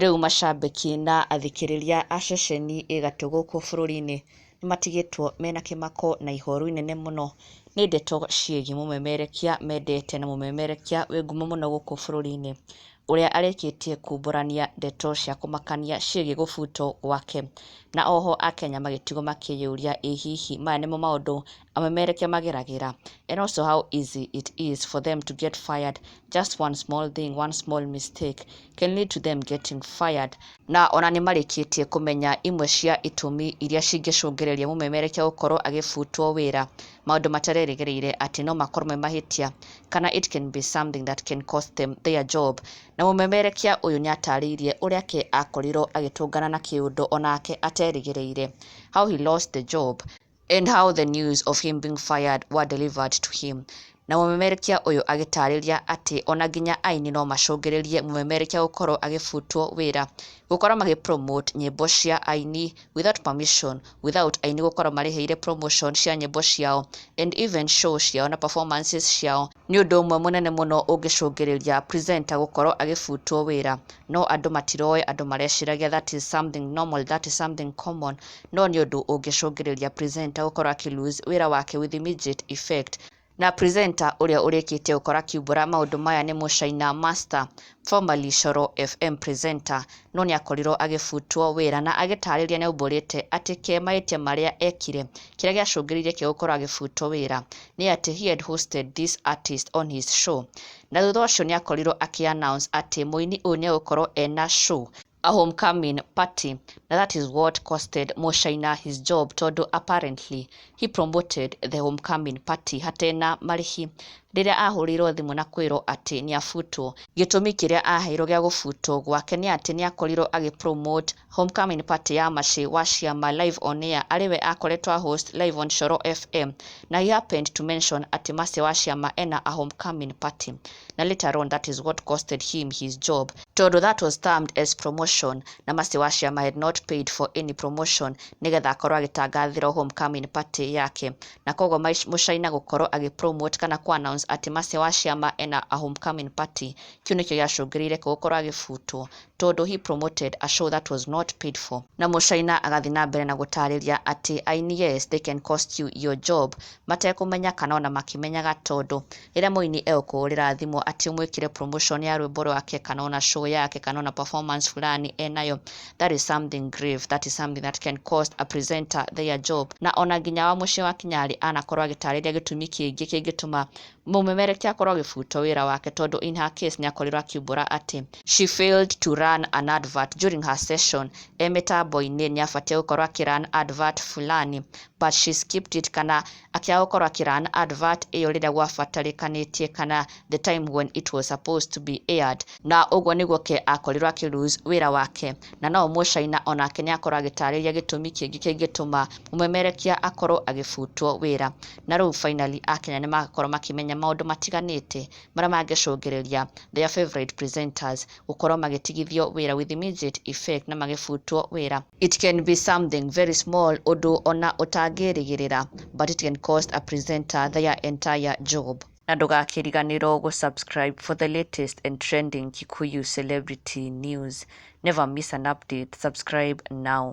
Rĩu macambĩki na athikĩrĩria a ceceni Gatû gũkũ bũrũri-inĩ nĩmatigĩtwo mena kĩmako na ihoru inene mũno nĩ ndeto ciĩgiĩ Mumerekia mendete na Mumerekia wĩ ngumo mũno gũkũ bũrũri-inĩ, ũrĩa arĩkĩtie kumbũrania ndeto cia kũmakania ciĩgiĩ gũbutwo gwake. Na oho Akenya magĩtigwo makĩyũria ĩ hihi maya nĩmo maũndũ Mumerekia mageragĩra, and also how easy it is for them to get fired. Just one small thing, one small mistake can lead to them getting fired. Na ona nĩ marĩkĩtie kũmenya imwe cia itũmi iria cingĩcũngĩrĩria Mumerekia gũkorwo agĩbutwo wĩra, maũndũ matarerĩgĩrĩire atĩ no makorwo me mahĩtia kana it can be something that can cost them their job. Na Mumerekia ũyũ nĩ atarĩirie ũrĩa ke akorirwo agĩtũngana na kĩũndũ onake aterĩgĩrĩire, how he lost the job and how the news of him being fired were delivered to him. Na Mumerekia ũyũ agĩtarĩria atĩ ona nginya aini no macũngĩrĩrie Mumerekia gũkorwo agĩbutwo wĩra, gũkorwo magĩpromote nyĩmbo cia aini without permission, without aini gũkorwo marĩhĩire promotion cia nyĩmbo ciao and even show ciao na performances ciao, nĩ ũndũ ũmwe mũnene mũno ũngĩcũngĩrĩria presenter gũkorwo agĩbutwo wĩra. No andũ matiroĩ, andũ mareciragia that is something normal, that is something common, no nĩ ũndũ ũngĩcũngĩrĩria presenter gũkorwo akĩ-lose wĩra wake with immediate effect. Na presenter ũrĩa ũrĩkĩtie gũkora akiumbũra maũndũ maya nĩ Mũchaina Master, formerly Coro FM presenter, no nĩ akorirwo agĩbutwo wĩra na agĩtarĩria nĩ aumbũrĩte atĩ ke mahĩtia marĩa ekire, kĩrĩa gĩacũngĩrĩirie ke gũkorwo agĩbutwo wĩra nĩ atĩ he had hosted this artist on his show. Na thutha ũcio nĩ akorirwo akĩ-announce atĩ mũini ũyũ nĩ egũkorwo ena show, a homecoming party, na that is what costed Mũchaina his job, tondũ apparently he promoted the homecoming party hatena marĩhi. Rĩrĩa ahũrĩirwo thimũ na kwĩrwo atĩ nĩ abutwo, gĩtũmi kĩrĩa aheirwo gĩa gũbutwo gwake nĩ atĩ nĩ akorirwo agĩ-promote homecoming party ya Macĩ wa Ciama live on air, arĩwe akoretwo a-host live on Coro FM, na he happened to mention atĩ Macĩ wa Ciama ena a homecoming party. Na later on that is what costed him his job, tondũ that was termed as promotion na Macĩ wa Ciama had not paid for any promotion nĩgetha akorwo agĩtangathĩrwo homecoming party yake. Na koguo Mũchaina gũkorwo agĩ-promote kana ku-announce atĩ Macĩ wa Ciama ena a homecoming party, kĩu nĩkĩo gĩacũngĩrĩirie gũkorwo agĩbutwo, tondũ he promoted a show that was not paid for. Na Mũchaina agathiĩ na mbere na gũtarĩria atĩ aini, yes, they can cost you your job, matekũmenya kana ona makĩmenyaga, tondũ rĩrĩa mũini egũkũhũrĩra thimũ atĩ ũmwĩkĩre promotion ya rwĩmbo rwake kana ona show yake kana ona performance fulani enayo, that is something grave, that is something that can cost a presenter their job. Na ona nginya wa mũciĩ wa Kinyarĩ anakorwo agĩtarĩria gĩtũmi kĩngĩ kĩngĩtũma Mumerekia akorwo agĩbutwo wĩra wake, tondũ in her case nĩ akorirwo akiumbũra atĩ she failed to run an advert during her session. Mĩtambo-inĩ nĩ abatie gũkorwo akĩ-run advert fulani, but she skipped it, kana akĩaga gũkorwo akĩ-run advert ĩyo rĩrĩa gwabatarĩkanĩtie kana the time when it was supposed to be aired. Na ũguo nĩguo ke akorirwo akĩ-lose wĩra wake. Na no Mũchaina onake nĩ akorwo agĩtarĩria gĩtũmi kĩngĩ kĩngĩtũma Mumerekia akorwo agĩbutwo wĩra. Na rĩu finally Akenya nĩ magakorwo makĩmenya maũndũ matiganĩte marĩa mangĩcũngĩrĩria their favorite presenters gũkorwo magĩtigithio wĩra with immediate effect na magĩbutwo wĩra. It can be something very small, ũndũ ona ũtangĩrĩgĩrĩra, but it can cost a presenter their entire job. Na ndũgakĩriganĩrwo gũ-subscribe for the latest and trending Kikuyu celebrity news. Never miss an update. Subscribe now.